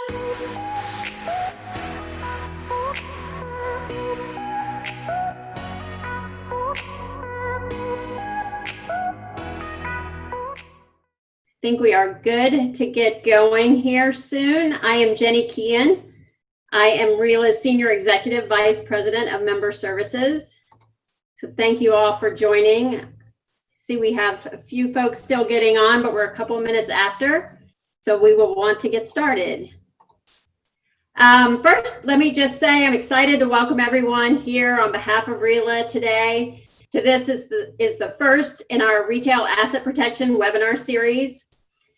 I think we are good to get going here soon. I am Jenny Kean. I am RELA's Senior Executive Vice President of Member Services. So thank you all for joining. See, we have a few folks still getting on, but we're a couple minutes after, so we will want to get started. First, let me just say I'm excited to welcome everyone here on behalf of RELA today. This is the first in our Retail Asset Protection webinar series,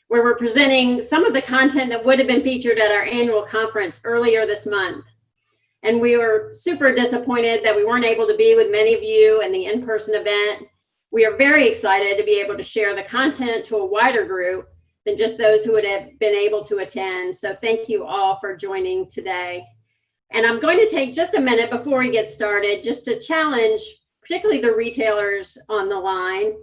where we're presenting some of the content that would have been featured at our annual conference earlier this month. And we were super disappointed that we weren't able to be with many of you in the in-person event. We are very excited to be able to share the content to a wider group than just those who would have been able to attend. So thank you all for joining today. And I'm going to take just a minute before we get started just to challenge particularly the retailers on the line.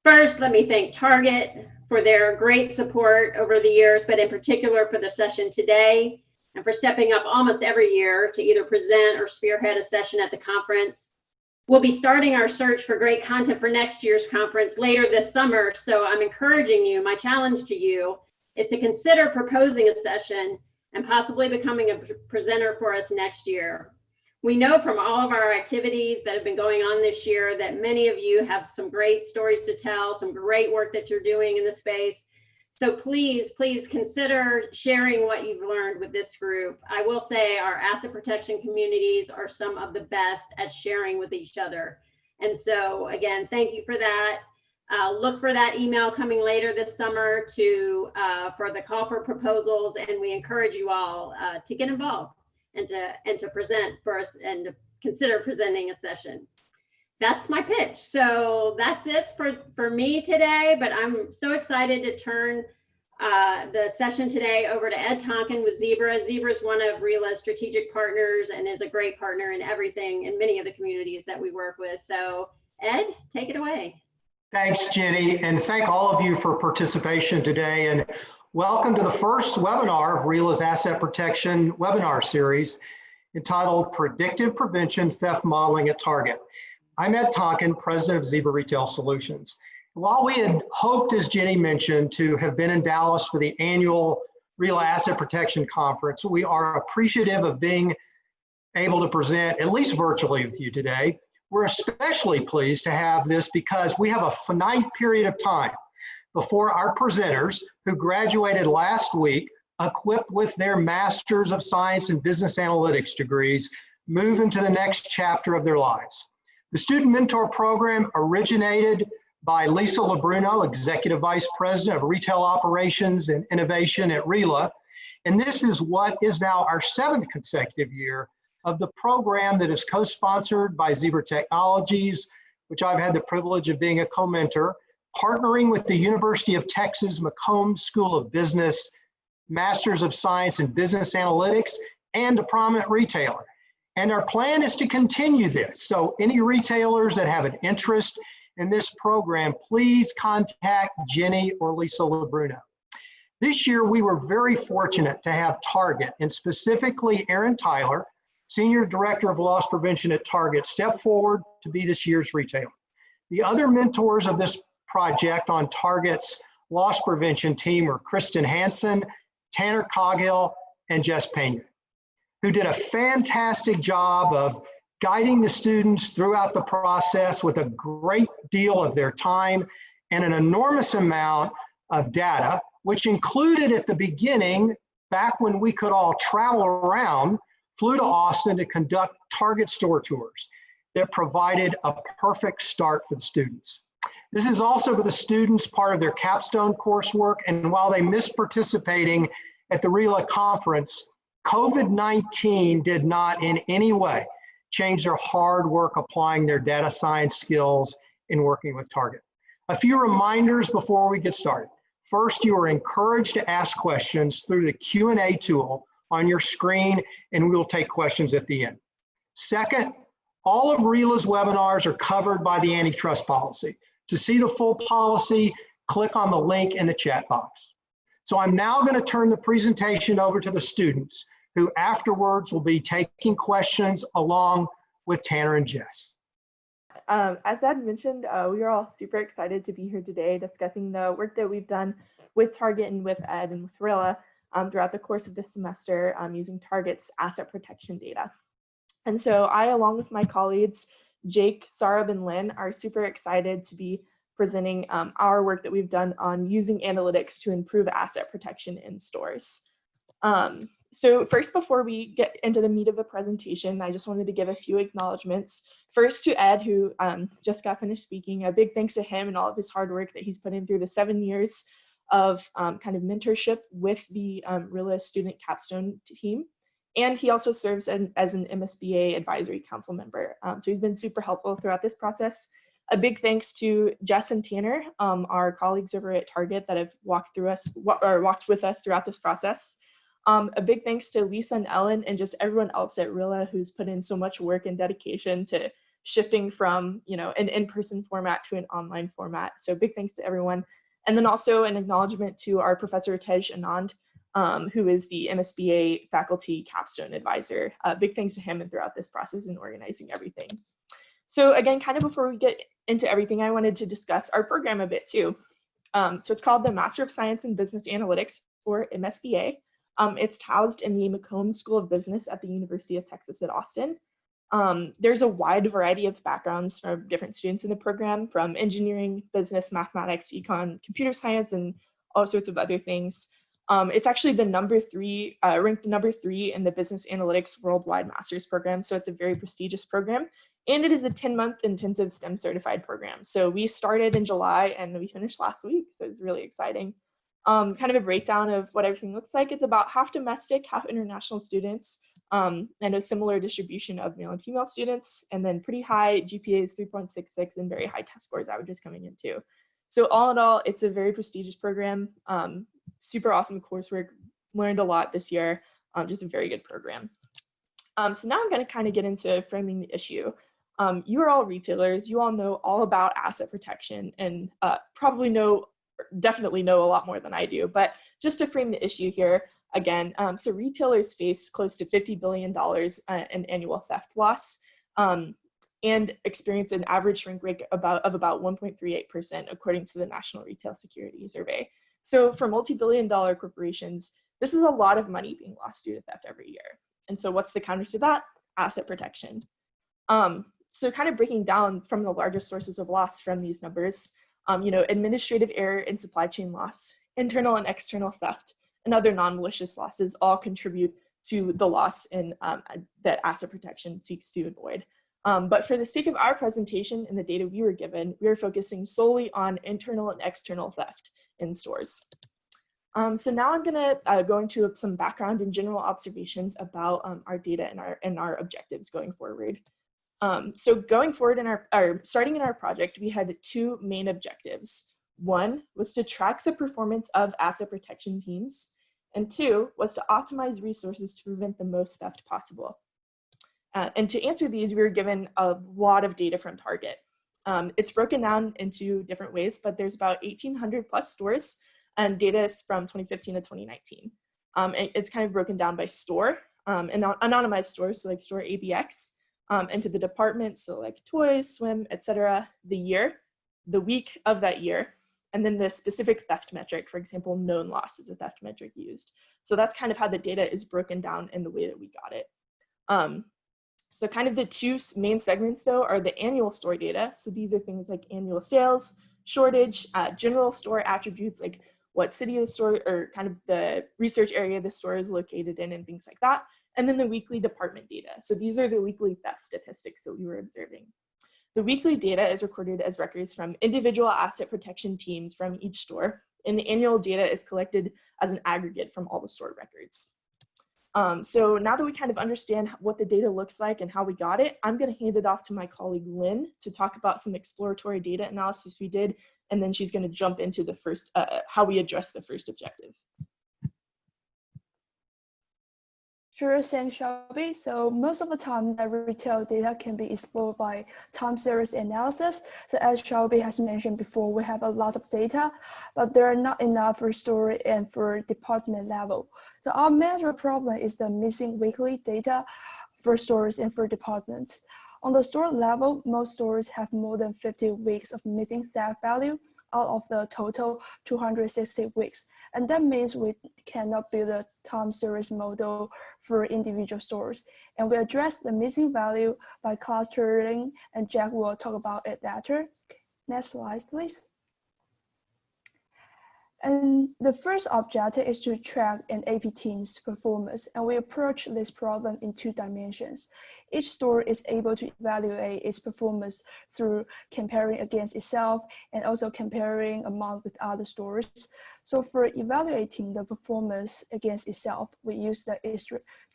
First, let me thank Target for their great support over the years, but in particular for the session today, and for stepping up almost every year to either present or spearhead a session at the conference. We'll be starting our search for great content for next year's conference later this summer, so I'm encouraging you, my challenge to you is to consider proposing a session and possibly becoming a presenter for us next year. We know from all of our activities that have been going on this year that many of you have some great stories to tell, some great work that you're doing in the space. So please, please consider sharing what you've learned with this group. I will say our asset protection communities are some of the best at sharing with each other. And so again, thank you for that. Look for that email coming later this summer for the call for proposals, and we encourage you all to get involved and to present for us and to consider presenting a session. That's my pitch. So that's it for me today, but I'm so excited to turn the session today over to Ed Tonkin with Zebra. Zebra is one of RELA's strategic partners and is a great partner in everything in many of the communities that we work with. So Ed, take it away. Thanks, Jenny, and thank all of you for participation today. And welcome to the first webinar of RELA's Asset Protection webinar series entitled Predictive Prevention Theft Modeling at Target. I'm Ed Tonkin, President of Zebra Retail Solutions. While we had hoped, as Jenny mentioned, to have been in Dallas for the annual RELA Asset Protection Conference, we are appreciative of being able to present, at least virtually, with you today. We're especially pleased to have this because we have a finite period of time before our presenters, who graduated last week, equipped with their Masters of Science and Business Analytics degrees, move into the next chapter of their lives. The Student Mentor Program originated by Lisa Labruno, Executive Vice President of Retail Operations and Innovation at RELA. And this is what is now our 7th consecutive year of the program that is co-sponsored by Zebra Technologies, which I've had the privilege of being a co-mentor, partnering with the University of Texas McCombs School of Business, Masters of Science in Business Analytics, and a prominent retailer. And our plan is to continue this. So any retailers that have an interest in this program, please contact Jenny or Lisa Labruno. This year, we were very fortunate to have Target, and specifically Aaron Tyler, Senior Director of Loss Prevention at Target, step forward to be this year's retailer. The other mentors of this project on Target's loss prevention team are Kristen Hansen, Tanner Coghill, and Jess Pena, who did a fantastic job of guiding the students throughout the process with a great deal of their time and an enormous amount of data, which included at the beginning, back when we could all travel around, flew to Austin to conduct Target store tours that provided a perfect start for the students. This is also for the students part of their capstone coursework, and while they missed participating at the RELA conference, COVID-19 did not in any way change their hard work applying their data science skills in working with Target. A few reminders before we get started. First, you are encouraged to ask questions through the Q&A tool on your screen, and we will take questions at the end. Second, all of RELA's webinars are covered by the antitrust policy. To see the full policy, click on the link in the chat box. So I'm now going to turn the presentation over to the students, who afterwards will be taking questions along with Tanner and Jess. As Ed mentioned, we are all super excited to be here today discussing the work that we've done with Target and with Ed and with Rilla throughout the course of this semester using Target's asset protection data. And so I, along with my colleagues, Jake, Sarab, and Lynn, are super excited to be presenting our work that we've done on using analytics to improve asset protection in stores. So first, before we get into the meat of the presentation, I just wanted to give a few acknowledgements. First to Ed, who just got finished speaking. A big thanks to him and all of his hard work that he's put in through the 7 years of kind of mentorship with the Rilla student capstone team. And he also serves as an MSBA advisory council member. So he's been super helpful throughout this process. A big thanks to Jess and Tanner, our colleagues over at Target that have walked with us throughout this process. A big thanks to Lisa and Ellen and just everyone else at Rilla who's put in so much work and dedication to shifting from, an in-person format to an online format. So big thanks to everyone. And then also an acknowledgement to our Professor Tej Anand, who is the MSBA faculty capstone advisor. Big thanks to him and throughout this process in organizing everything. So again, kind of before we get into everything, I wanted to discuss our program a bit too. So it's called the Master of Science in Business Analytics, or MSBA. It's housed in the McComb School of Business at the University of Texas at Austin. There's a wide variety of backgrounds from different students in the program, from engineering, business, mathematics, econ, computer science, and all sorts of other things. It's actually the ranked number 3 in the Business Analytics Worldwide Master's Program, so it's a very prestigious program. And it is a 10-month intensive STEM certified program. So we started in July and we finished last week, so it's really exciting. Kind of a breakdown of what everything looks like. It's about half domestic, half international students, and a similar distribution of male and female students, and then pretty high GPAs, 3.66, and very high test scores averages coming in too. So all in all, it's a very prestigious program, super awesome coursework, learned a lot this year, just a very good program. So now I'm going to kind of get into framing the issue. You are all retailers, you all know all about asset protection and definitely know a lot more than I do, but just to frame the issue here again, so retailers face close to $50 billion in annual theft loss and experience an average shrink rate of about 1.38% according to the National Retail Security Survey. So for multi-billion-dollar corporations, this is a lot of money being lost due to theft every year. And so what's the counter to that? Asset protection. So kind of breaking down from the largest sources of loss from these numbers, administrative error and supply chain loss, internal and external theft, and other non-malicious losses all contribute to the loss in, that asset protection seeks to avoid. But for the sake of our presentation and the data we were given, we are focusing solely on internal and external theft in stores. So now I'm gonna go into some background and general observations about our data and our objectives going forward. So going forward starting in our project, we had 2 main objectives. 1 was to track the performance of asset protection teams, and 2 was to optimize resources to prevent the most theft possible. And to answer these, we were given a lot of data from Target. It's broken down into different ways, but there's about 1,800 plus stores, and data is from 2015 to 2019. It's kind of broken down by store, and anonymized stores, so like store ABX, into the department, so like toys, swim, etc., the year, the week of that year, and then the specific theft metric, for example, known loss is a theft metric used. So that's kind of how the data is broken down in the way that we got it. So kind of the 2 main segments though are the annual store data. So these are things like annual sales, shortage, general store attributes like what city the store or kind of the research area the store is located in and things like that. And then the weekly department data. So these are the weekly theft statistics that we were observing. The weekly data is recorded as records from individual asset protection teams from each store, and the annual data is collected as an aggregate from all the store records. So now that we kind of understand what the data looks like and how we got it, I'm going to hand it off to my colleague Lynn to talk about some exploratory data analysis we did, and then she's going to jump into the first, how we address the first objective. Sure, thanks, Shelby. So most of the time, the retail data can be explored by time series analysis. So as Shelby has mentioned before, we have a lot of data, but there are not enough for store and for department level. So our major problem is the missing weekly data for stores and for departments. On the store level, most stores have more than 50 weeks of missing theft value out of the total 260 weeks. And that means we cannot build a time series model for individual stores. And we address the missing value by clustering, and Jack will talk about it later. Next slide, please. And the first objective is to track an AP team's performance, and we approach this problem in 2 dimensions. Each store is able to evaluate its performance through comparing against itself and also comparing among with other stores. So for evaluating the performance against itself, we use the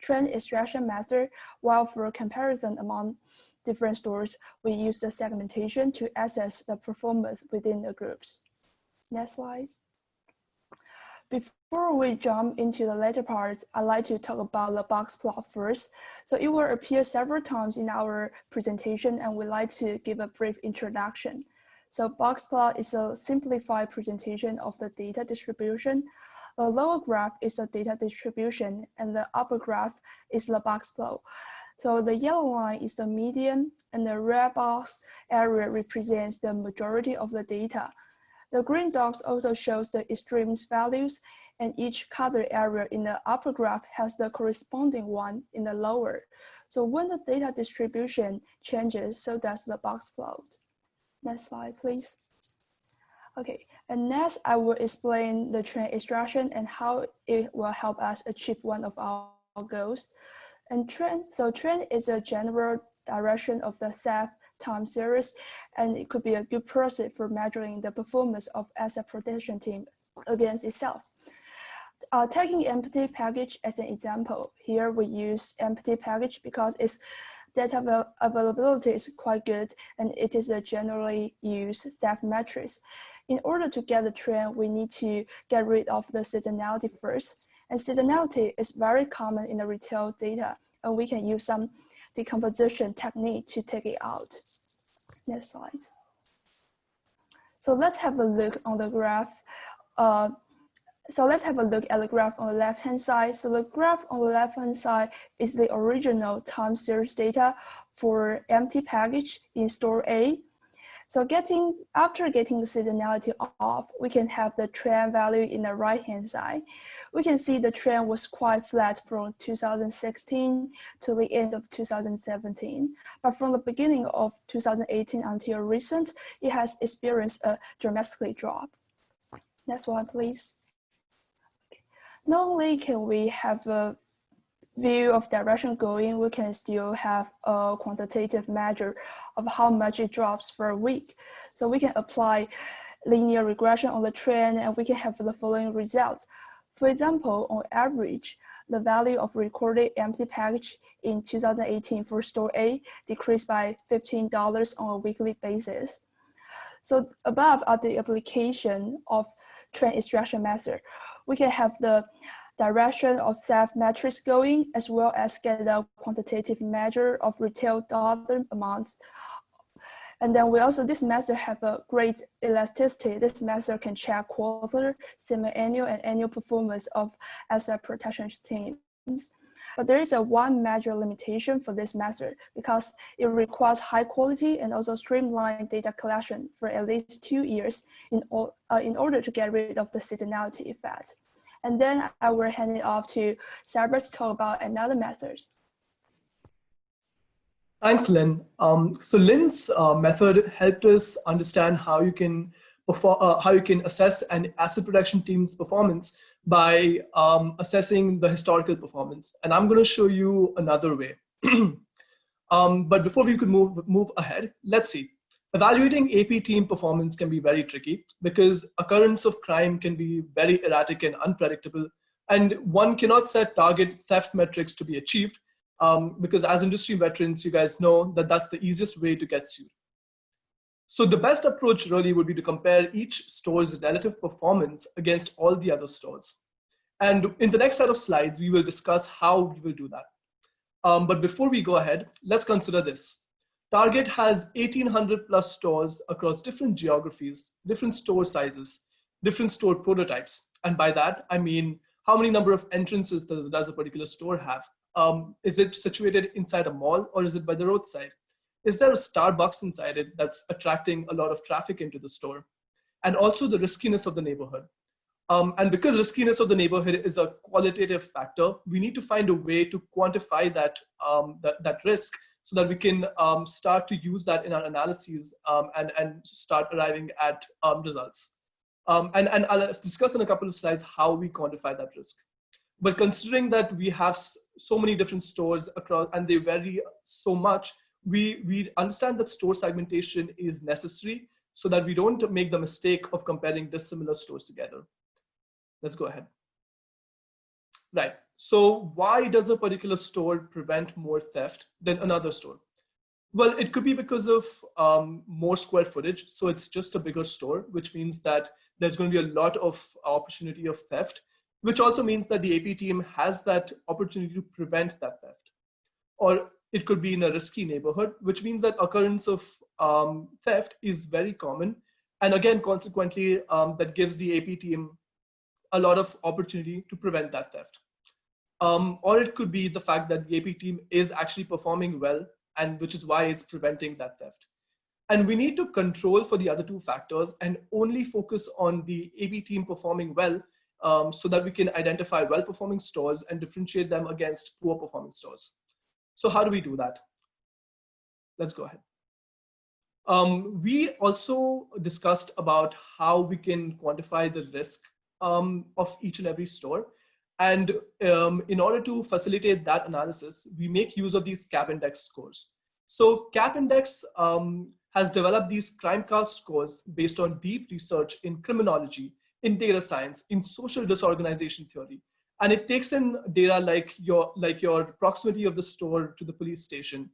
trend extraction method, while for comparison among different stores, we use the segmentation to assess the performance within the groups. Next slide. Before we jump into the later parts, I'd like to talk about the box plot first. So it will appear several times in our presentation, and we'd like to give a brief introduction. So box plot is a simplified presentation of the data distribution. The lower graph is the data distribution, and the upper graph is the box plot. So the yellow line is the median, and the red box area represents the majority of the data. The green dots also shows the extremes values, and each colored area in the upper graph has the corresponding one in the lower. So when the data distribution changes, so does the box plot. Next slide, please. Okay, and next I will explain the trend extraction and how it will help us achieve one of our goals. And trend is a general direction of the theft time series, and it could be a good process for measuring the performance of asset protection team against itself. Taking empty package as an example, here we use empty package because its data availability is quite good, and it is a generally used theft matrix. In order to get the trend, we need to get rid of the seasonality first, and seasonality is very common in the retail data, and we can use some decomposition technique to take it out. Next slide. So let's have a look on the graph. Let's have a look at the graph on the left-hand side. So the graph on the left-hand side is the original time series data for empty package in store A. So after getting the seasonality off, we can have the trend value in the right-hand side. We can see the trend was quite flat from 2016 to the end of 2017. But from the beginning of 2018 until recent, it has experienced a dramatic drop. Next one, please. Not only can we have a view of direction going, we can still have a quantitative measure of how much it drops per week. So we can apply linear regression on the trend, and we can have the following results. For example, on average, the value of recorded empty package in 2018 for store A decreased by $15 on a weekly basis. So above are the application of trend extraction method. We can have the direction of theft matrix going, as well as get a quantitative measure of retail dollar amounts. And then this method have a great elasticity. This method can check quarterly, semi-annual, and annual performance of asset protection teams. But there is one major limitation for this method because it requires high quality and also streamlined data collection for at least 2 years in order to get rid of the seasonality effect. And then I will hand it off to Sarah to talk about another method. Thanks, Lynn. So Lynn's method helped us understand how you can assess an asset protection team's performance by assessing the historical performance. And I'm going to show you another way. But before we could move ahead, let's see. Evaluating AP team performance can be very tricky because occurrence of crime can be very erratic and unpredictable, and one cannot set target theft metrics to be achieved because as industry veterans, you guys know that that's the easiest way to get sued. So the best approach really would be to compare each store's relative performance against all the other stores. And in the next set of slides, we will discuss how we will do that. But before we go ahead, let's consider this. Target has 1,800 plus stores across different geographies, different store sizes, different store prototypes. And by that, I mean, how many number of entrances does a particular store have? Is it situated inside a mall or is it by the roadside? Is there a Starbucks inside it that's attracting a lot of traffic into the store? And also the riskiness of the neighborhood. And because riskiness of the neighborhood is a qualitative factor, we need to find a way to quantify that, that risk so that we can start to use that in our analyses and start arriving at results. And I'll discuss in a couple of slides how we quantify that risk. But considering that we have so many different stores across and they vary so much, we understand that store segmentation is necessary so that we don't make the mistake of comparing dissimilar stores together. Let's go ahead. Right, so why does a particular store prevent more theft than another store? Well, it could be because of more square footage. So it's just a bigger store, which means that there's going to be a lot of opportunity of theft, which also means that the AP team has that opportunity to prevent that theft. Or it could be in a risky neighborhood, which means that occurrence of theft is very common. And again, consequently, that gives the AP team a lot of opportunity to prevent that theft. Or it could be the fact that the AP team is actually performing well, and which is why it's preventing that theft. And we need to control for the other two factors and only focus on the AP team performing well so that we can identify well-performing stores and differentiate them against poor-performing stores. So how do we do that? Let's go ahead. We also discussed about how we can quantify the risk of each and every store. And in order to facilitate that analysis, we make use of these CAP index scores. So CAP index has developed these crime cast scores based on deep research in criminology, in data science, in social disorganization theory. And it takes in data like your proximity of the store to the police station,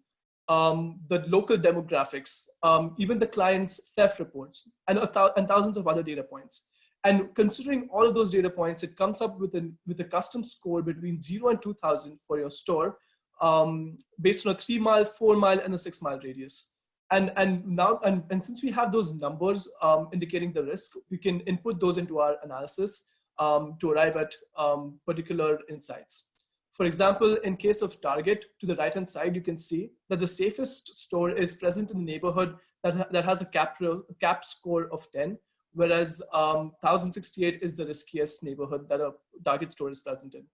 the local demographics, even the client's theft reports, and thousands of other data points. And considering all of those data points, it comes up with a custom score between 0 and 2,000 for your store, based on a 3-mile, 4-mile, and a 6-mile radius. And since we have those numbers indicating the risk, we can input those into our analysis to arrive at particular insights. For example, in case of Target, to the right-hand side, you can see that the safest store is present in the neighborhood that has a CAP score of 10. Whereas 1068 is the riskiest neighborhood that a Target store is present in.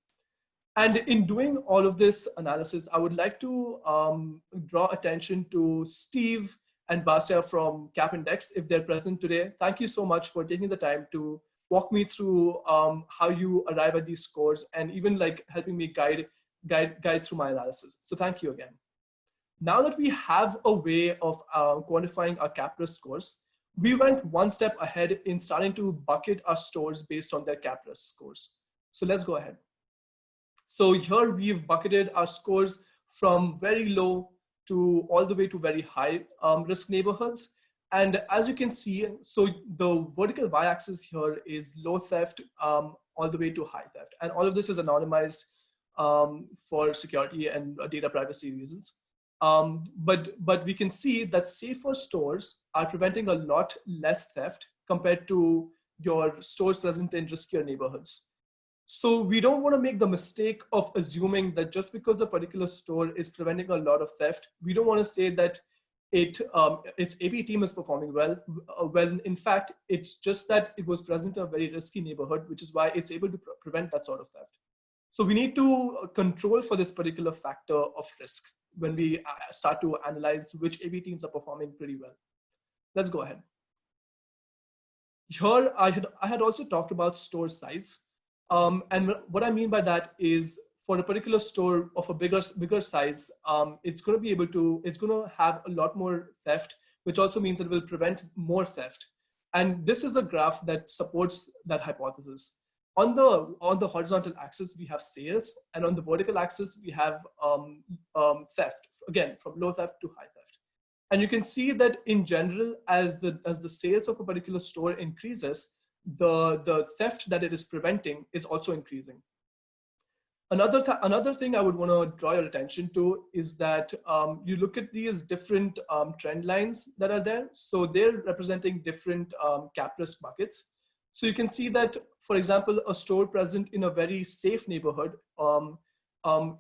And in doing all of this analysis, I would like to draw attention to Steve and Basia from CAP Index, if they're present today. Thank you so much for taking the time to walk me through how you arrive at these scores and even like helping me guide through my analysis. So thank you again. Now that we have a way of quantifying our CAP risk scores, we went one step ahead in starting to bucket our stores based on their CAP risk scores. So let's go ahead. So here we've bucketed our scores from very low to all the way to very high risk neighborhoods. And as you can see, so the vertical y-axis here is low theft all the way to high theft. And all of this is anonymized for security and data privacy reasons. But we can see that safer stores are preventing a lot less theft compared to your stores present in riskier neighborhoods. So we don't want to make the mistake of assuming that just because a particular store is preventing a lot of theft, we don't want to say that its AP team is performing well. When in fact, it's just that it was present in a very risky neighborhood, which is why it's able to prevent that sort of theft. So we need to control for this particular factor of risk when we start to analyze which AP teams are performing pretty well. Let's go ahead. Here, I had also talked about store size. And what I mean by that is for a particular store of a bigger size, it's going to have a lot more theft, which also means it will prevent more theft. And this is a graph that supports that hypothesis. On the horizontal axis, we have sales, and on the vertical axis, we have theft, again, from low theft to high theft. And you can see that in general, as the sales of a particular store increases, the theft that it is preventing is also increasing. Another thing I would want to draw your attention to is that you look at these different trend lines that are there. So they're representing different cap risk buckets. So you can see that, for example, a store present in a very safe neighborhood,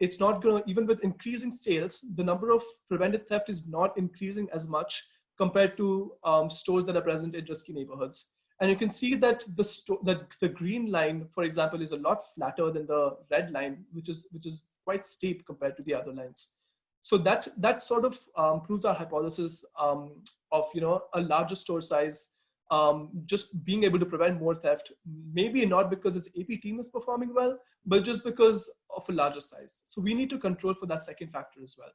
it's not going to, even with increasing sales, the number of prevented theft is not increasing as much compared to stores that are present in risky neighborhoods. And you can see that the green line, for example, is a lot flatter than the red line, which is quite steep compared to the other lines. So that sort of proves our hypothesis of a larger store size just being able to prevent more theft. Maybe not because its AP team is performing well, but just because of a larger size. So we need to control for that second factor as well.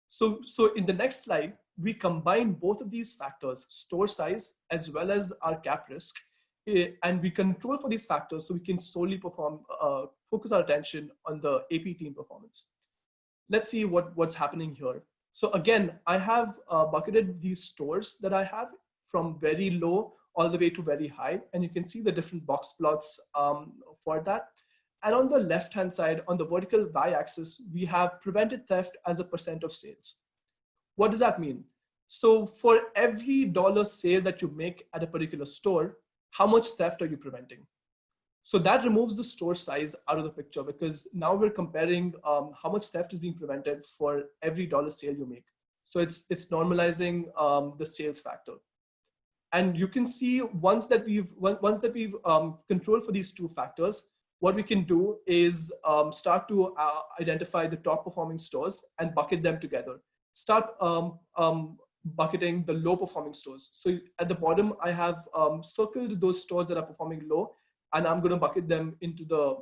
So in the next slide, we combine both of these factors, store size as well as our cap risk, and we control for these factors so we can solely focus our attention on the AP team performance. Let's see what's happening here. So again, I have bucketed these stores that I have from very low all the way to very high, and you can see the different box plots for that. And on the left-hand side, on the vertical y-axis, we have prevented theft as a % of sales. What does that mean? So for every dollar sale that you make at a particular store, how much theft are you preventing? So that removes the store size out of the picture, because now we're comparing how much theft is being prevented for every dollar sale you make. So it's normalizing the sales factor. And you can see once that we've controlled for these two factors, what we can do is start to identify the top performing stores and bucket them together. Start bucketing the low performing stores. So at the bottom, I have circled those stores that are performing low, and I'm going to bucket them into the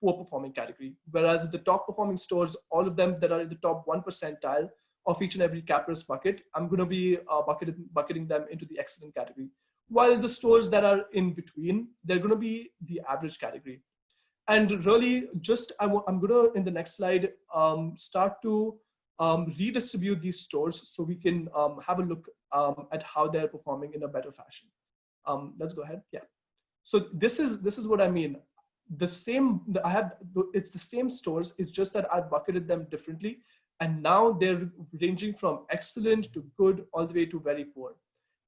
poor performing category. Whereas the top performing stores, all of them that are in the top 1 percentile of each and every cap risk bucket, I'm going to be bucketing them into the excellent category. While the stores that are in between, they're going to be the average category. And really, I'm going to, in the next slide, start to redistribute these stores so we can have a look at how they're performing in a better fashion. Let's go ahead. Yeah. So this is what I mean. It's the same stores. It's just that I've bucketed them differently, and now they're ranging from excellent to good all the way to very poor.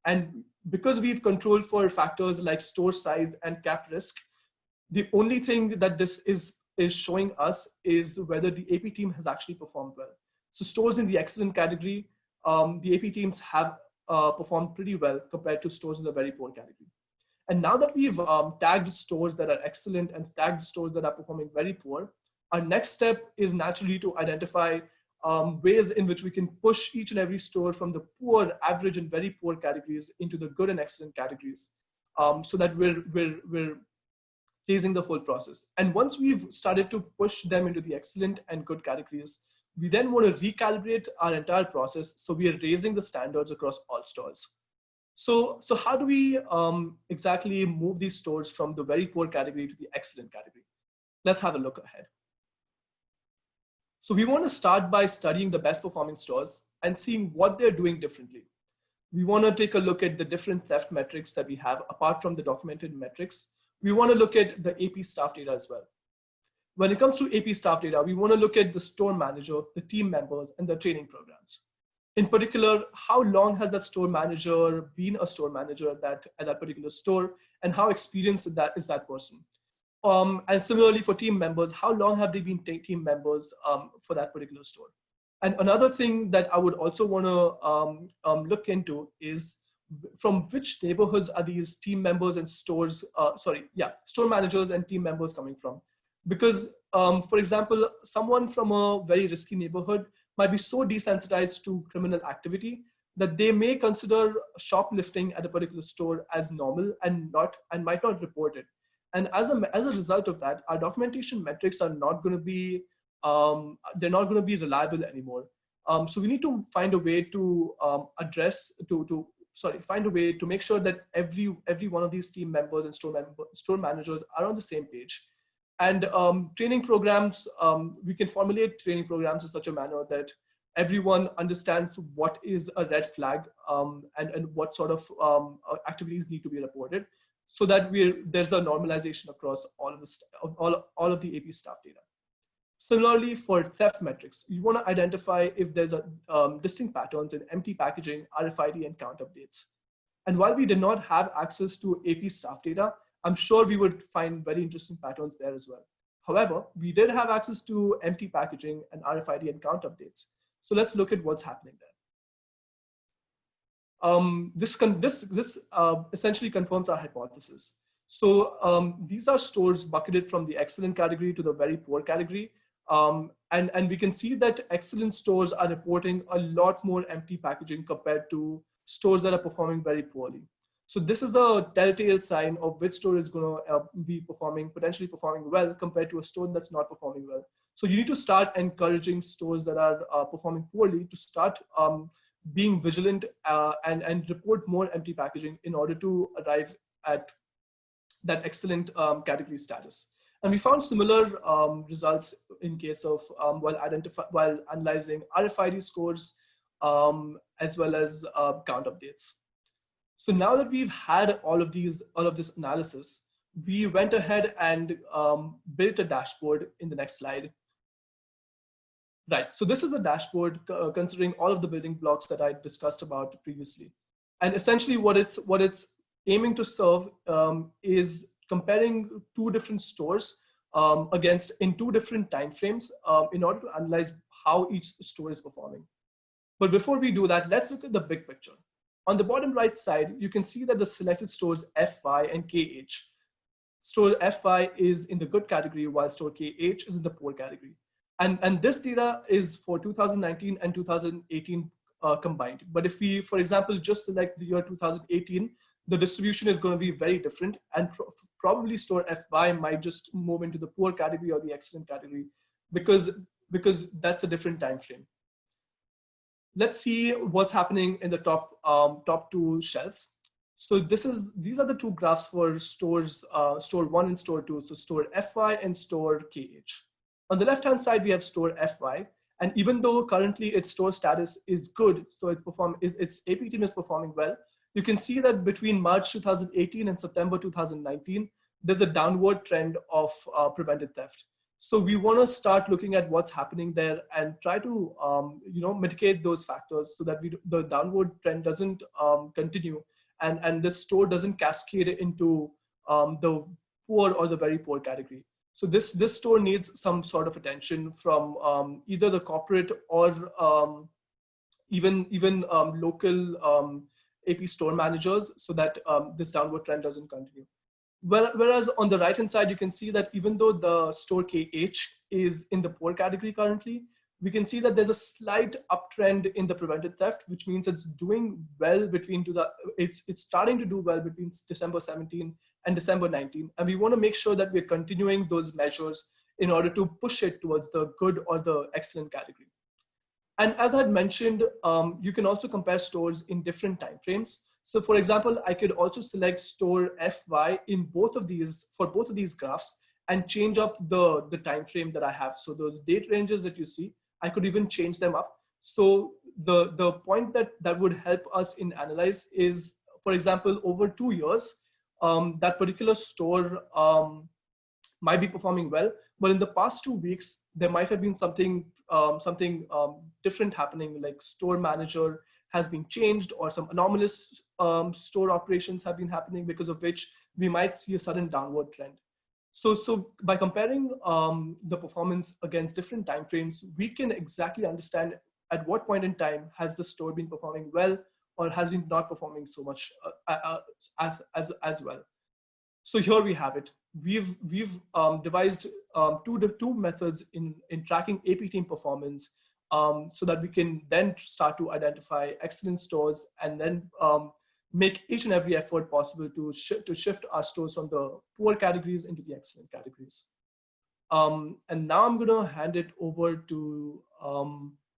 And because we've controlled for factors like store size and cap risk, the only thing that this is showing us is whether the AP team has actually performed well. So stores in the excellent category, the AP teams have performed pretty well compared to stores in the very poor category. And now that we've tagged stores that are excellent and tagged stores that are performing very poor, our next step is naturally to identify ways in which we can push each and every store from the poor, average, and very poor categories into the good and excellent categories, so that we're raising the whole process. And once we've started to push them into the excellent and good categories, we then want to recalibrate our entire process so we are raising the standards across all stores. So how do we exactly move these stores from the very poor category to the excellent category? Let's have a look ahead. So we want to start by studying the best performing stores and seeing what they're doing differently. We want to take a look at the different theft metrics that we have apart from the documented metrics. We want to look at the AP staff data as well. When it comes to AP staff data, we want to look at the store manager, the team members, and the training programs. In particular, how long has that store manager been a store manager at that particular store, and how experienced is that person? And similarly for team members, how long have they been team members for that particular store? And another thing that I would also want to look into is from which neighborhoods are these team members and store managers and team members coming from? Because, for example, someone from a very risky neighborhood might be so desensitized to criminal activity that they may consider shoplifting at a particular store as normal and might not report it. And as a result of that, our documentation metrics are not going to be reliable anymore. So we need to find a way to find a way to make sure that every one of these team members and store managers are on the same page. And training programs, we can formulate training programs in such a manner that everyone understands what is a red flag and what sort of activities need to be reported. so that there's a normalization across all of the AP staff data. Similarly, for theft metrics, you want to identify if there's a distinct patterns in empty packaging, RFID, and count updates. And while we did not have access to AP staff data, I'm sure we would find very interesting patterns there as well. However, we did have access to empty packaging and RFID and count updates. So let's look at what's happening there. This essentially confirms our hypothesis. So these are stores bucketed from the excellent category to the very poor category. And we can see that excellent stores are reporting a lot more empty packaging compared to stores that are performing very poorly. So this is a telltale sign of which store is going to be potentially performing well compared to a store that's not performing well. So you need to start encouraging stores that are performing poorly to start being vigilant and report more empty packaging in order to arrive at that excellent category status. And we found similar results in case of while analyzing RFID scores as well as count updates. So now that we've had all of this analysis, we went ahead and built a dashboard in the next slide. Right, so this is a dashboard considering all of the building blocks that I discussed about previously. And essentially what it's aiming to serve is comparing two different stores in two different timeframes in order to analyze how each store is performing. But before we do that, let's look at the big picture. On the bottom right side, you can see that the selected stores FY and KH. Store FY is in the good category while store KH is in the poor category. And this data is for 2019 and 2018 combined. But if we, for example, just select the year 2018, the distribution is going to be very different, and probably store FY might just move into the poor category or the excellent category because that's a different time frame. Let's see what's happening in the top two shelves. So these are the two graphs for stores, store 1 and store 2. So store FY and store KH. On the left-hand side, we have store FY, and even though currently its store status is good, so its AP team is performing well, you can see that between March 2018 and September 2019, there's a downward trend of prevented theft. So we want to start looking at what's happening there and try to mitigate those factors so that the downward trend doesn't continue and this store doesn't cascade into the poor or the very poor category. So this store needs some sort of attention from either the corporate or even local AP store managers so that this downward trend doesn't continue. Whereas on the right hand side, you can see that even though the store KH is in the poor category currently, we can see that there's a slight uptrend in the prevented theft, which means it's doing well it's starting to do well between December 17 and December 19. And we want to make sure that we're continuing those measures in order to push it towards the good or the excellent category. And as I had mentioned, you can also compare stores in different timeframes. So for example, I could also select store FY in both of these graphs and change up the time frame that I have. So those date ranges that you see, I could even change them up. So the point that would help us in analyze is, for example, over 2 years, that particular store might be performing well, but in the past 2 weeks, there might have been something different happening, like store manager has been changed or some anomalous store operations have been happening, because of which we might see a sudden downward trend. So by comparing the performance against different timeframes, we can exactly understand at what point in time has the store been performing well or has been not performing so much as well. So here we have it. We've devised two methods in tracking AP team performance so that we can then start to identify excellent stores and then make each and every effort possible to shift our stores from the poor categories into the excellent categories. And now I'm going to hand it over to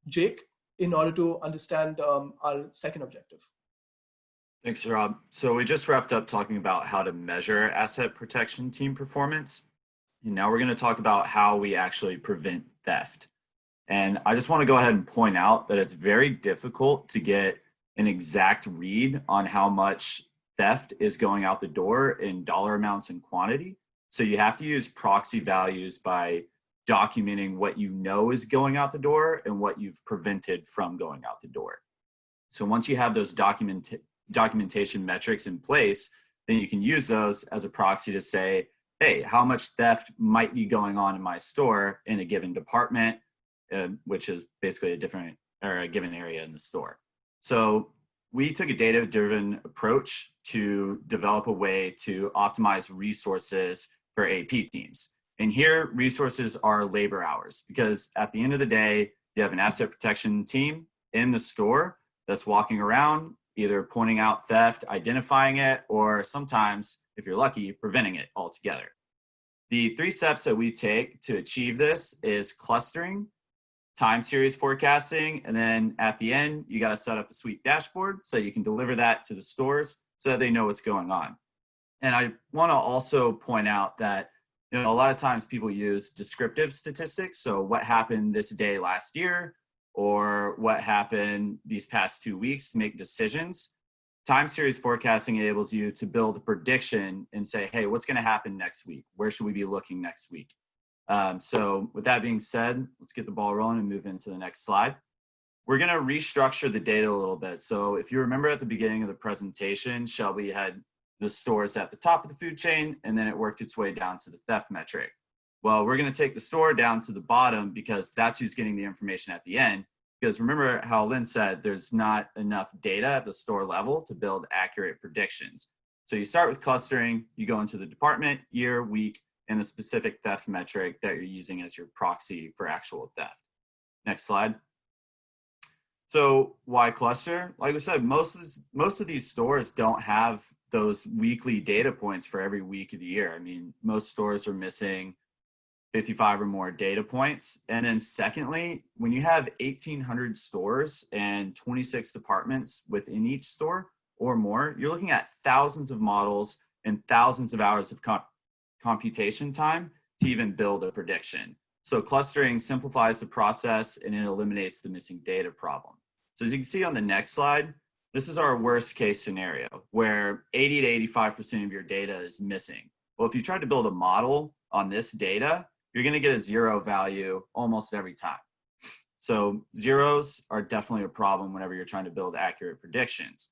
Jake in order to understand our second objective. Thanks, Rob. So we just wrapped up talking about how to measure asset protection team performance. And now we're going to talk about how we actually prevent theft. And I just want to go ahead and point out that it's very difficult to get an exact read on how much theft is going out the door in dollar amounts and quantity. So you have to use proxy values by documenting what you know is going out the door and what you've prevented from going out the door. So once you have those documentation metrics in place, then you can use those as a proxy to say, hey, how much theft might be going on in my store in a given department, which is basically a given area in the store. So we took a data-driven approach to develop a way to optimize resources for AP teams. And here, resources are labor hours, because at the end of the day, you have an asset protection team in the store that's walking around, either pointing out theft, identifying it, or sometimes, if you're lucky, preventing it altogether. The 3 steps that we take to achieve this is clustering, time series forecasting, and then at the end, you got to set up a sweet dashboard so you can deliver that to the stores so that they know what's going on. And I want to also point out that a lot of times people use descriptive statistics. So what happened this day last year, or what happened these past 2 weeks to make decisions. Time series forecasting enables you to build a prediction and say, hey, what's going to happen next week? Where should we be looking next week? So with that being said, let's get the ball rolling and move into the next slide. We're going to restructure the data a little bit. So if you remember at the beginning of the presentation, Shelby had the stores at the top of the food chain, and then it worked its way down to the theft metric. Well, we're going to take the store down to the bottom because that's who's getting the information at the end. Because remember how Lynn said there's not enough data at the store level to build accurate predictions. So you start with clustering, you go into the department, year, week, and the specific theft metric that you're using as your proxy for actual theft. Next slide. So why cluster? Like I said, most of these stores don't have those weekly data points for every week of the year. I mean, most stores are missing 55 or more data points. And then secondly, when you have 1,800 stores and 26 departments within each store or more, you're looking at thousands of models and thousands of hours of computation time to even build a prediction. So clustering simplifies the process and it eliminates the missing data problem. So as you can see on the next slide, this is our worst case scenario where 80 to 85% of your data is missing. Well, if you try to build a model on this data, you're going to get a 0 value almost every time. So zeros are definitely a problem whenever you're trying to build accurate predictions.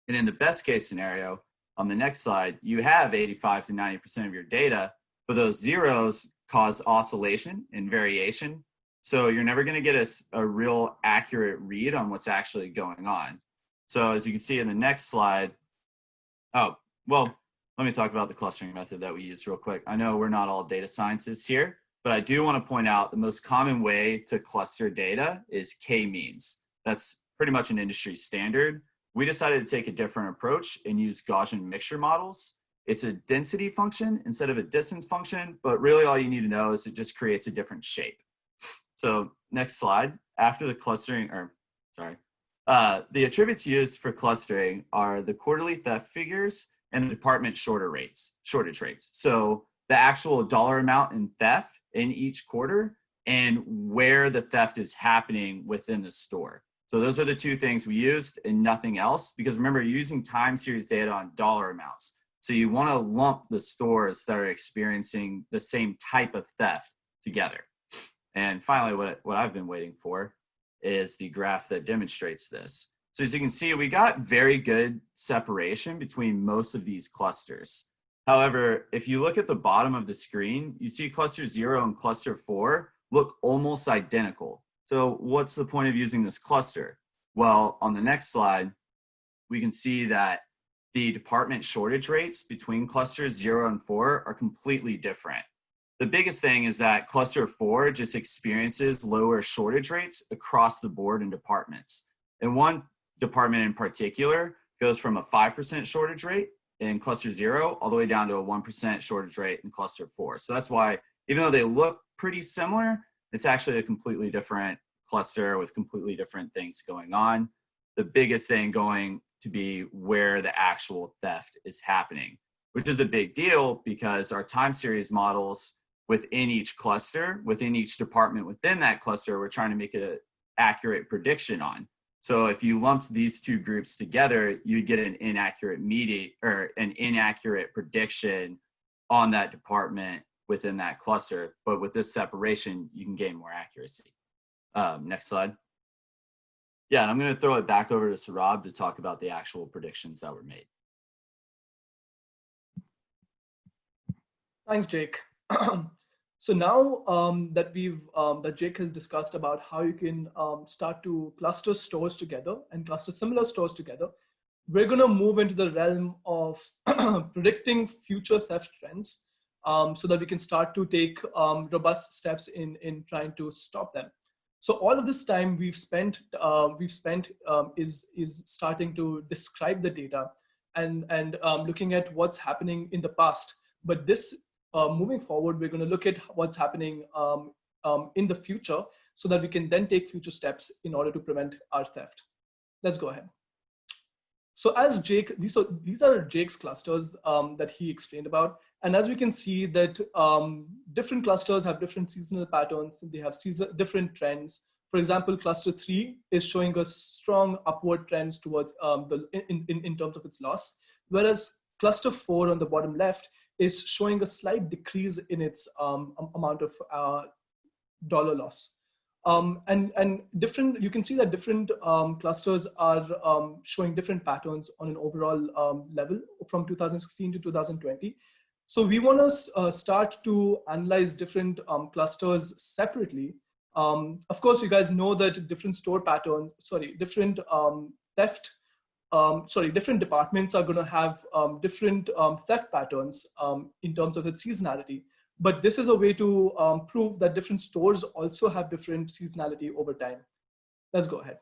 And in the best case scenario, on the next slide, you have 85 to 90% of your data, but those zeros cause oscillation and variation. So you're never going to get a real accurate read on what's actually going on. So as you can see in the next slide, let me talk about the clustering method that we use real quick. I know we're not all data scientists here, but I do want to point out the most common way to cluster data is k-means. That's pretty much an industry standard. We decided to take a different approach and use Gaussian mixture models. It's a density function instead of a distance function, but really all you need to know is it just creates a different shape. So next slide, after the clustering, the attributes used for clustering are the quarterly theft figures and the department shortage rates. So the actual dollar amount in theft in each quarter and where the theft is happening within the store. So those are the 2 things we used and nothing else, because remember, you're using time series data on dollar amounts. So you want to lump the stores that are experiencing the same type of theft together. And finally, what I've been waiting for is the graph that demonstrates this. So as you can see, we got very good separation between most of these clusters. However, if you look at the bottom of the screen, you see cluster 0 and cluster 4 look almost identical. So what's the point of using this cluster? Well, on the next slide, we can see that the department shortage rates between clusters 0 and 4 are completely different. The biggest thing is that cluster 4 just experiences lower shortage rates across the board in departments. And one department in particular goes from a 5% shortage rate in cluster 0 all the way down to a 1% shortage rate in cluster 4. So that's why, even though they look pretty similar, it's actually a completely different cluster with completely different things going on. The biggest thing going to be where the actual theft is happening, which is a big deal because our time series models within each cluster, within each department within that cluster, we're trying to make an accurate prediction on. So if you lumped these two groups together, you'd get an inaccurate an inaccurate prediction on that department within that cluster. But with this separation, you can gain more accuracy. Next slide. Yeah, and I'm going to throw it back over to Saurabh to talk about the actual predictions that were made. Thanks, Jake. So now that Jake has discussed about how you can start to cluster stores together and cluster similar stores together, we're going to move into the realm of predicting future theft trends so that we can start to take robust steps in trying to stop them. So all of this time we've spent is starting to describe the data and looking at what's happening in the past. But this moving forward, we're going to look at what's happening in the future so that we can then take future steps in order to prevent our theft. Let's go ahead. So as Jake, these are Jake's clusters that he explained about. And as we can see that different clusters have different seasonal patterns. They have different trends. For example, cluster 3 is showing us strong upward trends towards in terms of its loss, whereas cluster 4 on the bottom left is showing a slight decrease in its amount of dollar loss. And different, you can see that different clusters are showing different patterns on an overall level from 2016 to 2020. So we want to start to analyze different clusters separately. Of course, you guys know that different store patterns, different different departments are going to have different theft patterns in terms of its seasonality. But this is a way to prove that different stores also have different seasonality over time. Let's go ahead.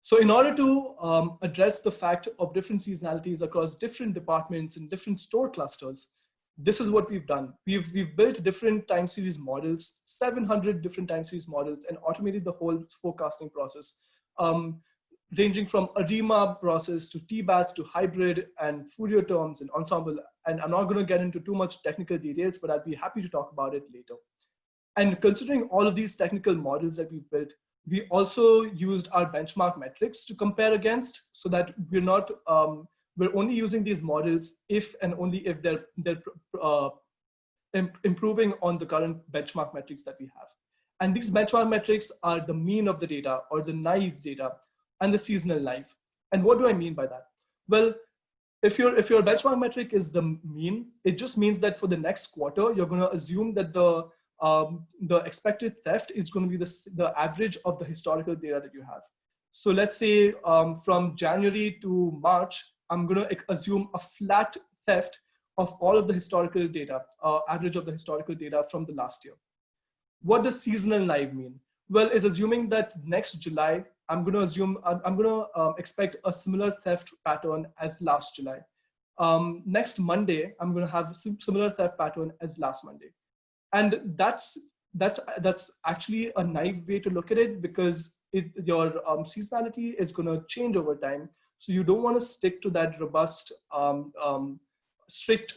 So in order to address the fact of different seasonalities across different departments and different store clusters, this is what we've done. We've built different time series models, 700 different time series models, and automated the whole forecasting process, ranging from ARIMA process to TBATS to hybrid and Fourier terms and ensemble. And I'm not going to get into too much technical details, but I'd be happy to talk about it later. And considering all of these technical models that we've built, we also used our benchmark metrics to compare against, so that we're not, we're only using these models if and only if they're improving on the current benchmark metrics that we have. And these benchmark metrics are the mean of the data, or the naive data, and the seasonal naive. And what do I mean by that? Well, if your benchmark metric is the mean, it just means that for the next quarter, you're going to assume that the expected theft is going to be the average of the historical data that you have. So let's say from January to March, I'm going to assume a flat theft of all of the historical data, average of the historical data from the last year. What does seasonal naive mean? Well, it's assuming that next July, I'm going to expect a similar theft pattern as last July. Next Monday, I'm going to have a similar theft pattern as last Monday. And that's actually a naive way to look at it, because your seasonality is going to change over time. So you don't want to stick to that robust, strict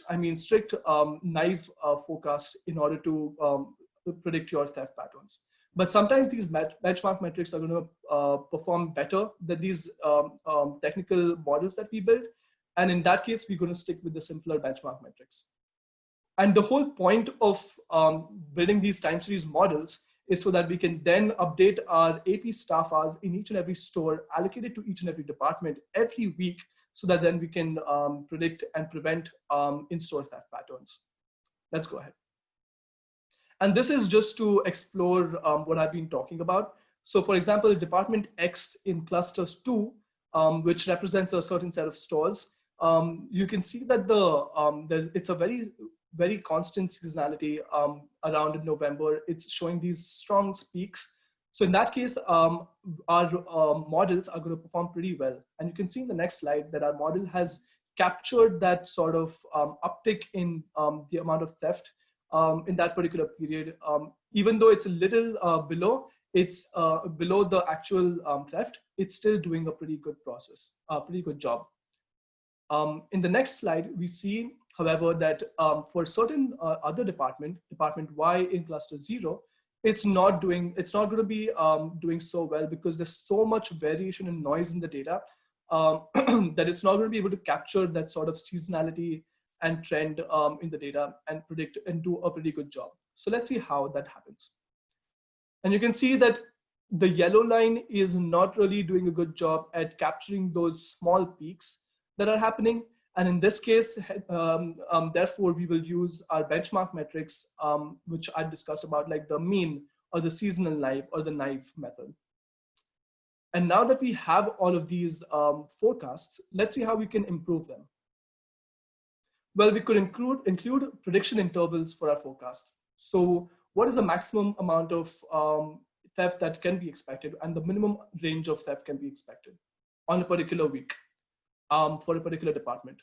naive forecast in order to predict your theft patterns. But sometimes these benchmark metrics are going to perform better than these technical models that we built. And in that case, we're going to stick with the simpler benchmark metrics. And the whole point of building these time series models is so that we can then update our AP staff hours in each and every store, allocated to each and every department every week, so that then we can predict and prevent in-store theft patterns. Let's go ahead. And this is just to explore what I've been talking about. So for example, Department X in clusters 2, which represents a certain set of stores, you can see that it's a very constant seasonality around in November. It's showing these strong peaks. So in that case, our models are going to perform pretty well. And you can see in the next slide that our model has captured that sort of uptick in the amount of theft in that particular period. Even though it's a little below the actual theft, it's still doing a pretty good process, pretty good job. In the next slide, we see, however, that for certain other department Y in cluster 0, it's not going to be doing so well because there's so much variation and noise in the data that it's not going to be able to capture that sort of seasonality and trend in the data and predict and do a pretty good job. So let's see how that happens. And you can see that the yellow line is not really doing a good job at capturing those small peaks that are happening. And in this case, therefore, we will use our benchmark metrics, which I discussed about, like the mean or the seasonal knife or the knife method. And now that we have all of these forecasts, let's see how we can improve them. Well, we could include prediction intervals for our forecasts. So what is the maximum amount of theft that can be expected and the minimum range of theft can be expected on a particular week for a particular department.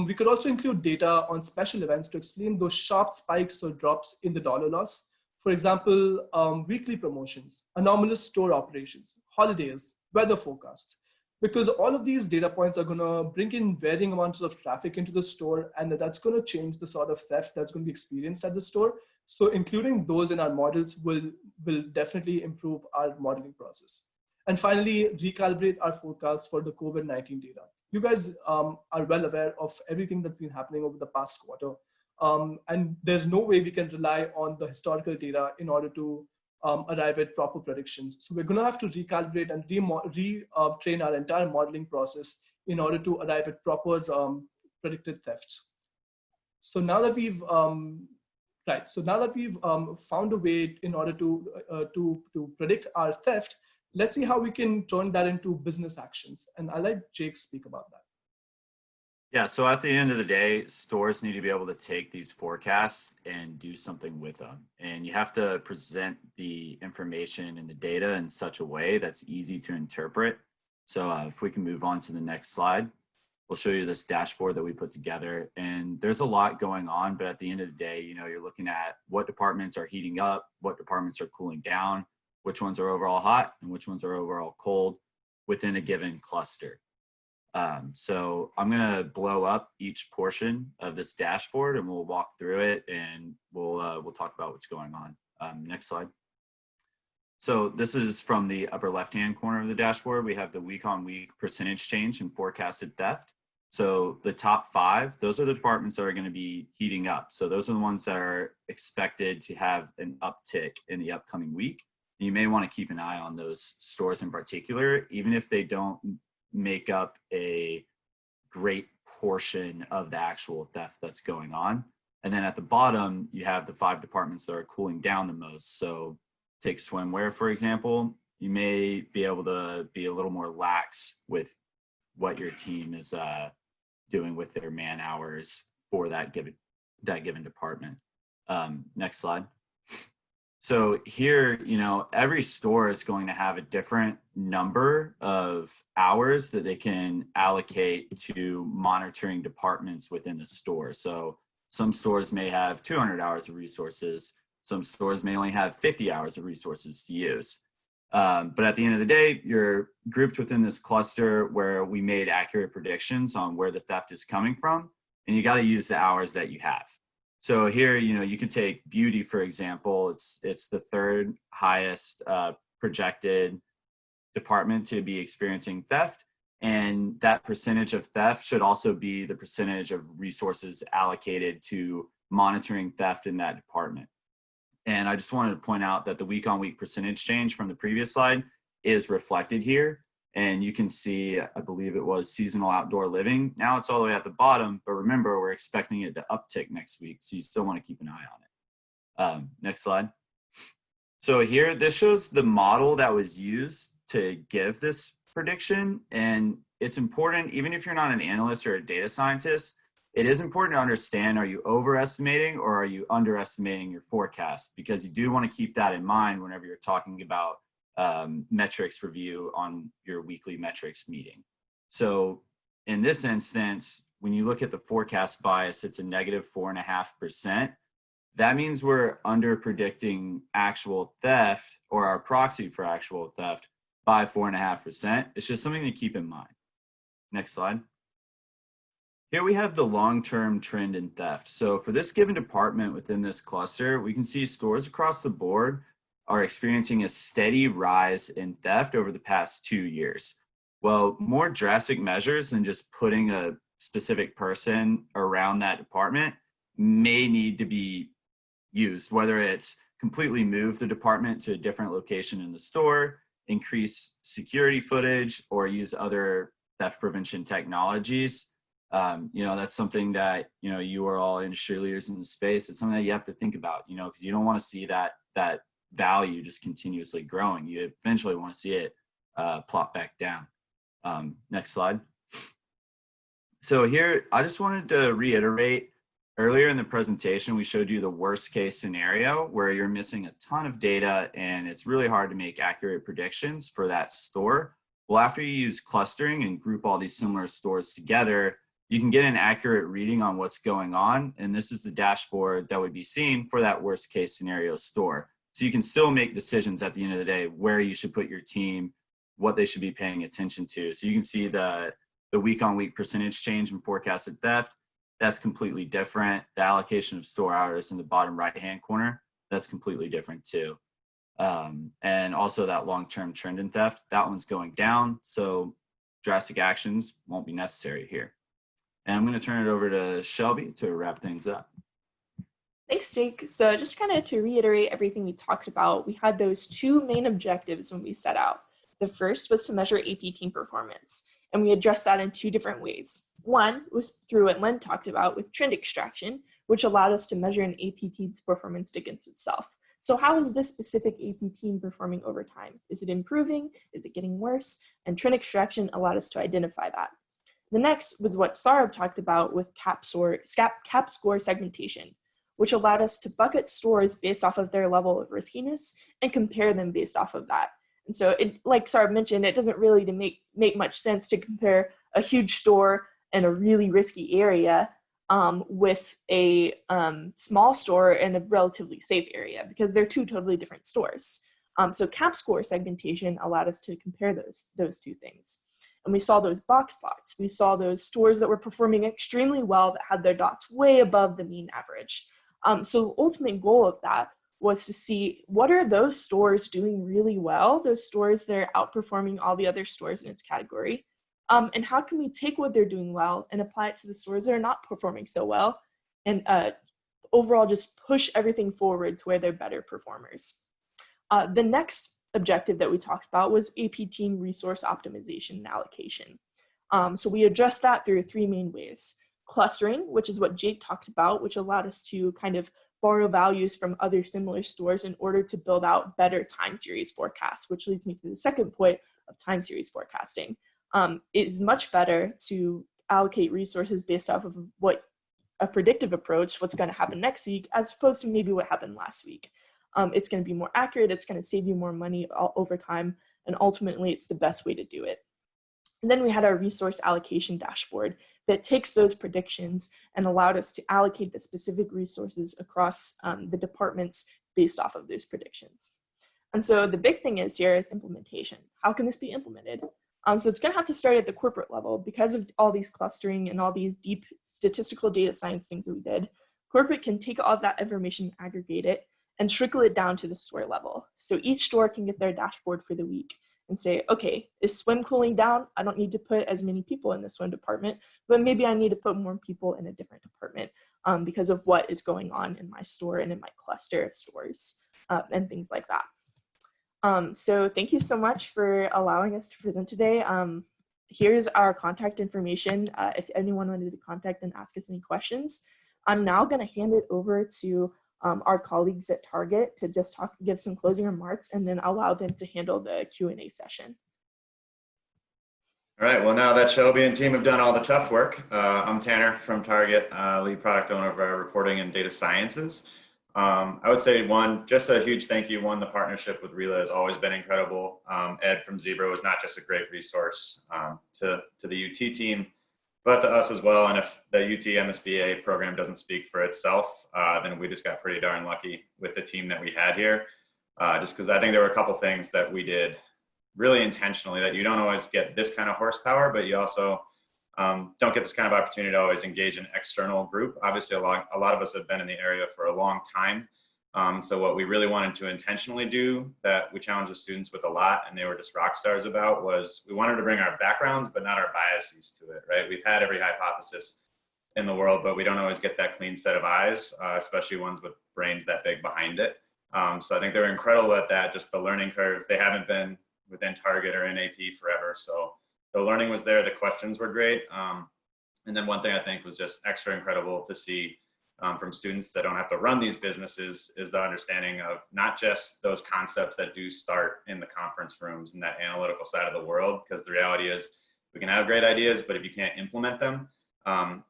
We could also include data on special events to explain those sharp spikes or drops in the dollar loss. For example, weekly promotions, anomalous store operations, holidays, weather forecasts, because all of these data points are going to bring in varying amounts of traffic into the store, and that's going to change the sort of theft that's going to be experienced at the store. So including those in our models will definitely improve our modeling process. And finally, recalibrate our forecasts for the COVID-19 data. You guys are well aware of everything that's been happening over the past quarter. And there's no way we can rely on the historical data in order to arrive at proper predictions. So we're going to have to recalibrate and retrain our entire modeling process in order to arrive at proper predicted thefts. So now that we've found a way in order to predict our theft, let's see how we can turn that into business actions. And I'll let Jake speak about that. Yeah, so at the end of the day, stores need to be able to take these forecasts and do something with them. And you have to present the information and the data in such a way that's easy to interpret. So if we can move on to the next slide, we'll show you this dashboard that we put together. And there's a lot going on, but at the end of the day, you're looking at what departments are heating up, what departments are cooling down, which ones are overall hot and which ones are overall cold within a given cluster. So I'm going to blow up each portion of this dashboard and we'll walk through it and we'll talk about what's going on. Next slide. So this is from the upper left-hand corner of the dashboard. We have the week-on-week percentage change in forecasted theft. So the top 5, those are the departments that are going to be heating up. So those are the ones that are expected to have an uptick in the upcoming week. You may want to keep an eye on those stores in particular, even if they don't make up a great portion of the actual theft that's going on. And then at the bottom, you have the 5 departments that are cooling down the most. So take swimwear, for example, you may be able to be a little more lax with what your team is doing with their man hours for that given department. Next slide. So here, every store is going to have a different number of hours that they can allocate to monitoring departments within the store. So some stores may have 200 hours of resources. Some stores may only have 50 hours of resources to use. But at the end of the day, you're grouped within this cluster where we made accurate predictions on where the theft is coming from, and you got to use the hours that you have. So here, you could take beauty, for example. It's the 3rd highest projected department to be experiencing theft. And that percentage of theft should also be the percentage of resources allocated to monitoring theft in that department. And I just wanted to point out that the week-on-week percentage change from the previous slide is reflected here. And you can see, I believe it was seasonal outdoor living. Now it's all the way at the bottom, but remember, we're expecting it to uptick next week. So you still want to keep an eye on it. Next slide. So here, this shows the model that was used to give this prediction. And it's important, even if you're not an analyst or a data scientist, it is important to understand, are you overestimating or are you underestimating your forecast? Because you do want to keep that in mind whenever you're talking about metrics review on your weekly metrics meeting. So in this instance, when you look at the forecast bias, it's a negative 4.5%. That means we're under predicting actual theft, or our proxy for actual theft, by 4.5%. It's just something to keep in mind. Next slide. Here we have the long-term trend in theft. So for this given department within this cluster, we can see stores across the board are experiencing a steady rise in theft over the past 2 years. Well, more drastic measures than just putting a specific person around that department may need to be used, whether it's completely move the department to a different location in the store, increase security footage, or use other theft prevention technologies. That's something that, you are all industry leaders in the space. It's something that you have to think about, because you don't want to see that value just continuously growing. You eventually want to see it plop back down. Next slide. So here, I just wanted to reiterate, earlier in the presentation, we showed you the worst case scenario where you're missing a ton of data and it's really hard to make accurate predictions for that store. Well, after you use clustering and group all these similar stores together, you can get an accurate reading on what's going on. And this is the dashboard that would be seen for that worst case scenario store. So you can still make decisions at the end of the day where you should put your team, what they should be paying attention to. So you can see the week-on-week percentage change in forecasted theft. That's completely different. The allocation of store hours in the bottom right-hand corner, that's completely different too. And also that long-term trend in theft, that one's going down. So drastic actions won't be necessary here. And I'm going to turn it over to Shelby to wrap things up. Thanks, Jake. So just kind of to reiterate everything we talked about, we had those two main objectives when we set out. The first was to measure AP team performance, and we addressed that in two different ways. One was through what Len talked about with trend extraction, which allowed us to measure an AP team's performance against itself. So how is this specific AP team performing over time? Is it improving? Is it getting worse? And trend extraction allowed us to identify that. The next was what Saurabh talked about with CAP score segmentation, which allowed us to bucket stores based off of their level of riskiness and compare them based off of that. And so, like Saurabh mentioned, it doesn't really make much sense to compare a huge store in a really risky area with a small store in a relatively safe area, because they're two totally different stores. So CAP score segmentation allowed us to compare those two things. And we saw those box plots. We saw those stores that were performing extremely well that had their dots way above the mean average. So the ultimate goal of that was to see what are those stores doing really well, those stores that are outperforming all the other stores in its category, and how can we take what they're doing well and apply it to the stores that are not performing so well, and overall just push everything forward to where they're better performers. The next objective that we talked about was AP team resource optimization and allocation. So we addressed that through three main ways. Clustering, which is what Jake talked about, which allowed us to kind of borrow values from other similar stores in order to build out better time series forecasts, which leads me to the second point of time series forecasting. It is much better to allocate resources based off of what a predictive approach, what's going to happen next week, as opposed to maybe what happened last week. It's going to be more accurate, it's going to save you more money over time, and ultimately it's the best way to do it. And then we had our resource allocation dashboard that takes those predictions and allowed us to allocate the specific resources across the departments based off of those predictions. And so the big thing is here is implementation. How can this be implemented? So it's going to have to start at the corporate level because of all these clustering and all these deep statistical data science things that we did. Corporate can take all of that information, aggregate it, and trickle it down to the store level. So each store can get their dashboard for the week and say, okay, is swim cooling down? I don't need to put as many people in the swim department, but maybe I need to put more people in a different department because of what is going on in my store and in my cluster of stores and things like that. So thank you so much for allowing us to present today. Here's our contact information if anyone wanted to contact and ask us any questions. I'm now going to hand it over to our colleagues at Target to just give some closing remarks, and then allow them to handle the Q&A session. All right, well, now that Shelby and team have done all the tough work, I'm Tanner from Target, lead product owner of our reporting and data sciences. I would say just a huge thank you. The partnership with RELA has always been incredible. Ed from Zebra was not just a great resource to the UT team, but to us as well. And if the UT MSBA program doesn't speak for itself, then we just got pretty darn lucky with the team that we had here. Just because I think there were a couple things that we did really intentionally that you don't always get this kind of horsepower, but you also don't get this kind of opportunity to always engage an external group. Obviously, a lot of us have been in the area for a long time. So what we really wanted to intentionally do, that we challenged the students with a lot, and they were just rock stars about, was we wanted to bring our backgrounds, but not our biases to it, right? We've had every hypothesis in the world, but we don't always get that clean set of eyes, especially ones with brains that big behind it. So I think they're incredible at that, just the learning curve. They haven't been within Target or in AP forever. So the learning was there, the questions were great. And then one thing I think was just extra incredible to see from students that don't have to run these businesses is the understanding of not just those concepts that do start in the conference rooms and that analytical side of the world, because the reality is we can have great ideas, but if you can't implement them,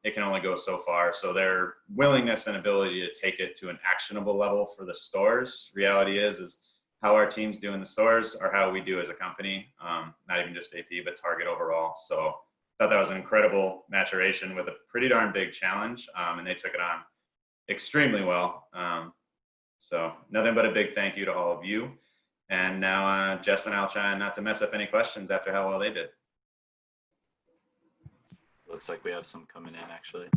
it can only go so far. So their willingness and ability to take it to an actionable level for the stores, reality is how our teams do in the stores or how we do as a company, not even just AP, but Target overall. So I thought that was an incredible maturation with a pretty darn big challenge, and they took it on extremely well. So nothing but a big thank you to all of you. And now Jess and I'll try not to mess up any questions after how well they did. Looks like we have some coming in actually.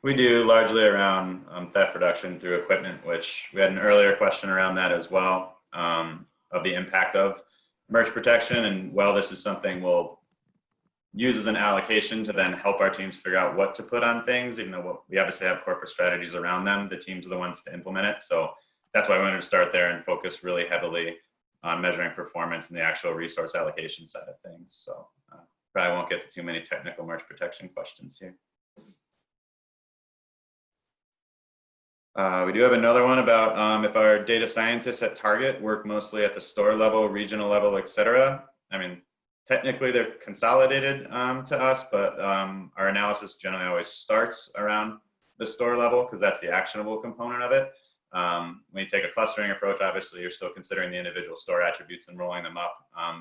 We do largely around theft reduction through equipment, which we had an earlier question around that as well, of the impact of merge protection. And while this is something we'll use as an allocation to then help our teams figure out what to put on things, even though we obviously have corporate strategies around them, the teams are the ones to implement it. So that's why we wanted to start there and focus really heavily on measuring performance and the actual resource allocation side of things. So probably won't get to too many technical merge protection questions here. We do have another one about if our data scientists at Target work mostly at the store level, regional level, et cetera. I mean, technically they're consolidated to us, but our analysis generally always starts around the store level because that's the actionable component of it. When you take a clustering approach, obviously you're still considering the individual store attributes and rolling them up,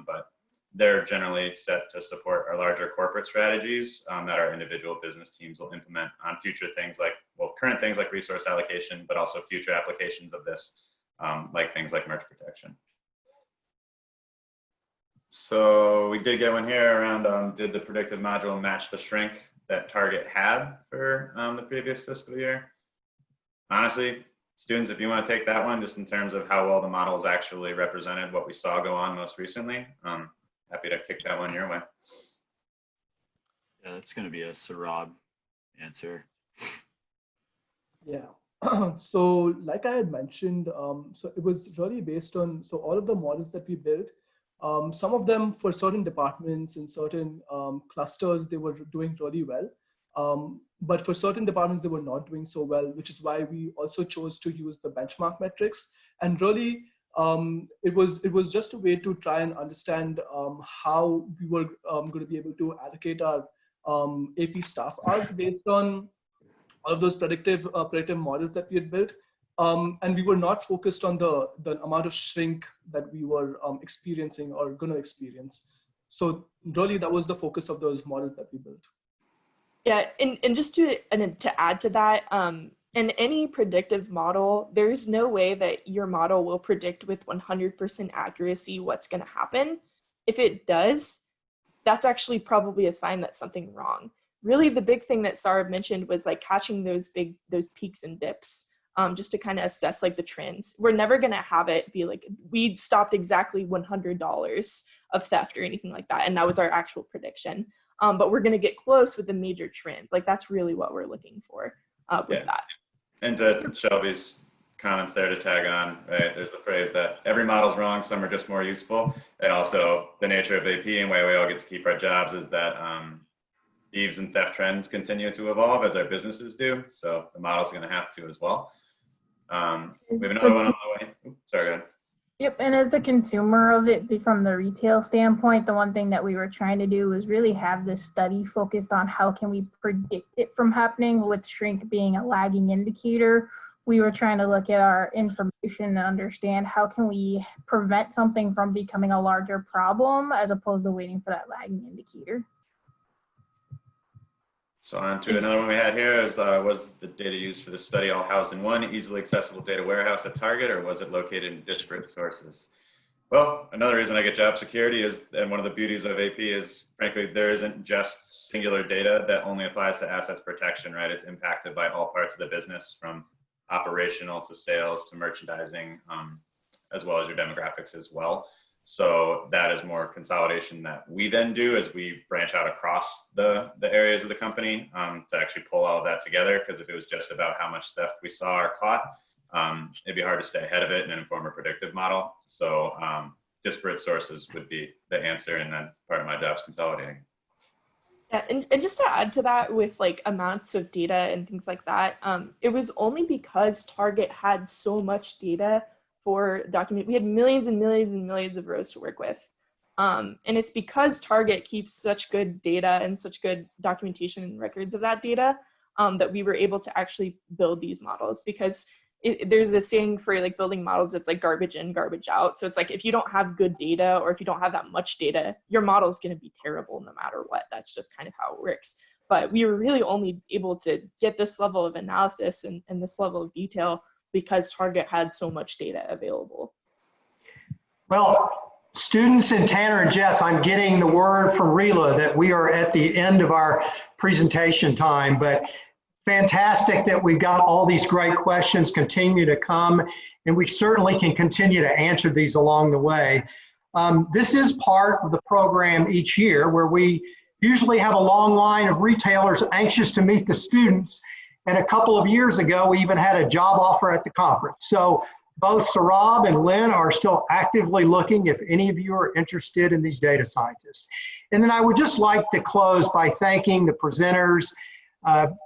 but they're generally set to support our larger corporate strategies that our individual business teams will implement on future things like, well, current things like resource allocation, but also future applications of this, like things like merge protection. So we did get one here around, did the predictive module match the shrink that Target had for the previous fiscal year? Honestly, students, if you want to take that one, just in terms of how well the models actually represented what we saw go on most recently, happy to kick that one your way. Yeah, that's going to be a Sarab answer. Yeah. So like I had mentioned, so it was really based on, so all of the models that we built, some of them for certain departments and certain clusters, they were doing really well. But for certain departments, they were not doing so well, which is why we also chose to use the benchmark metrics. And really, it was just a way to try and understand how we were going to be able to allocate our AP staff hours based on all of those predictive models that we had built. And we were not focused on the amount of shrink that we were experiencing or going to experience. So really, that was the focus of those models that we built. Yeah, and just to add to that, in any predictive model, there's no way that your model will predict with 100% accuracy what's going to happen. If it does, that's actually probably a sign that something's wrong. Really, the big thing that Sarab mentioned was like catching those peaks and dips, just to kind of assess like the trends. We're never going to have it be like we stopped exactly $100 of theft or anything like that, and that was our actual prediction. But we're going to get close with the major trend. Like that's really what we're looking for with that. And to Shelby's comments there to tag on, right? There's the phrase that every model's wrong, some are just more useful. And also the nature of AP and why we all get to keep our jobs is that thieves and theft trends continue to evolve as our businesses do. So the model's going to have to as well. We have another one on the way. Oops, sorry, go ahead. Yep, and as the consumer of it from the retail standpoint, the one thing that we were trying to do was really have this study focused on how can we predict it from happening, with shrink being a lagging indicator. We were trying to look at our information and understand how can we prevent something from becoming a larger problem as opposed to waiting for that lagging indicator. So on to another one we had here is, was the data used for the study all housed in one easily accessible data warehouse at Target, or was it located in disparate sources? Well, another reason I get job security is, and one of the beauties of AP is, frankly, there isn't just singular data that only applies to assets protection, right? It's impacted by all parts of the business, from operational to sales to merchandising, as well as your demographics as well. So that is more consolidation that we then do as we branch out across the areas of the company to actually pull all of that together. Because if it was just about how much theft we saw or caught, it'd be hard to stay ahead of it and inform a predictive model. So disparate sources would be the answer, and then part of my job is consolidating. Yeah, and just to add to that, with like amounts of data and things like that, it was only because Target had so much data for document. We had millions and millions and millions of rows to work with. And it's because Target keeps such good data and such good documentation and records of that data that we were able to actually build these models. Because there's a saying for like building models, it's like garbage in, garbage out. So it's like, if you don't have good data, or if you don't have that much data, your model is going to be terrible no matter what. That's just kind of how it works. But we were really only able to get this level of analysis and this level of detail because Target had so much data available. Well, students and Tanner and Jess, I'm getting the word from RELA that we are at the end of our presentation time, but fantastic that we've got all these great questions continue to come, and we certainly can continue to answer these along the way. This is part of the program each year where we usually have a long line of retailers anxious to meet the students. And a couple of years ago, we even had a job offer at the conference. So both Sarab and Lynn are still actively looking if any of you are interested in these data scientists. And then I would just like to close by thanking the presenters,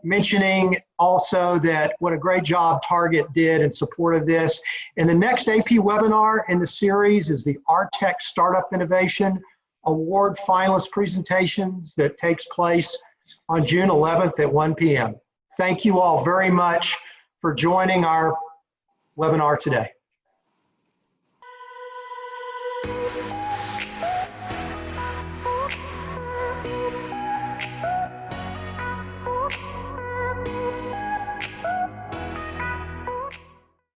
mentioning also that what a great job Target did in support of this. And the next AP webinar in the series is the RTech Startup Innovation Award finalist presentations that takes place on June 11th at 1 p.m. Thank you all very much for joining our webinar today.